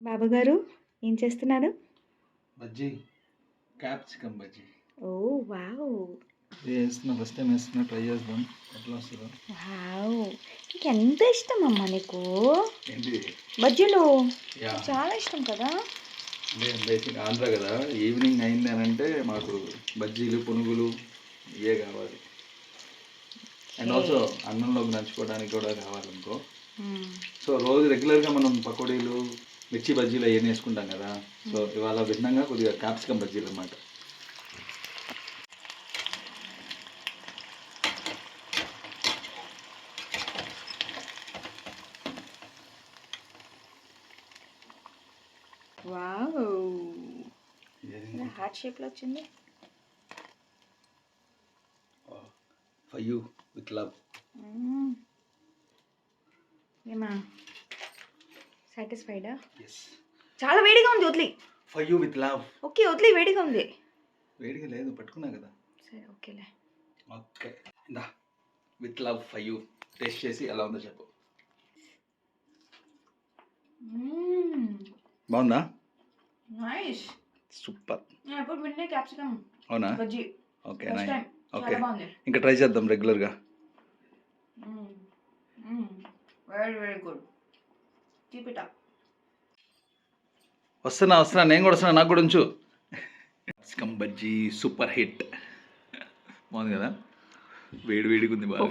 బాబు గారు ఏం చేస్తున్నారు? బజ్జీ, క్యాప్సికమ్ బజ్జీ ఓ వావ్! వేస్తున్నా. ఫస్ట్ టైం వేస్తున్నా, ట్రై చేద్దాం ఎట్లా వస్తుందో. వావ్! నీకెంత ఇష్టం అమ్మా నీకు ఏంటి? బజ్జీలు? యా, చాలా ఇష్టం కదా? అంటే బేసిక్ ఆంధ్ర కదా, ఈవినింగ్ అయింది అని అంటే మాకు బజ్జీలు పునుగులు ఇవే కావాలి. అండ్ ఆల్సో అన్నంలోకి నంచుకోవడానికి కూడా కావాలనుకో. సో రోజు రెగ్యులర్గా మనం పకోడీలు మిర్చి బజ్జీలు అవన్నీ వేసుకుంటాం కదా. సో ఇవాళ భిన్నంగా కొద్దిగా క్యాప్సికమ్ బజ్జీలు అన్నమాట. వావ్! హార్ట్ షేప్లో వచ్చింది. For you with love. ఏమా సాటిస్ఫైడా? ఎస్. చాలా వేడిగా ఉంది, వదిలి. For you with love. Okay, వదిలి. వేడిగా ఉంది. వేడిగా లేదు, పట్టుకున్నా కదా. సరే, ఓకేలే. ఓకే, ఇందా with love for you. Taste చేసి ఎలా ఉందో చెప్పు. బాగుందా? Nice, super. నేను ఎప్పుడు విన్నే క్యాప్సికమ్ అవునా? Bajji okay, first time. Okay, చాలా బాగుంది. ఇంకా ట్రై చేద్దాం రెగ్యులర్గా. Very very good. Keep it up. వస్తున్నా, నేను కూడా వస్తున్నా, నాకు కూడా ఉంచు. Capsicum bajji super hit. బాగుంది కదా, వేడి వేడిగా ఉంది బాగా.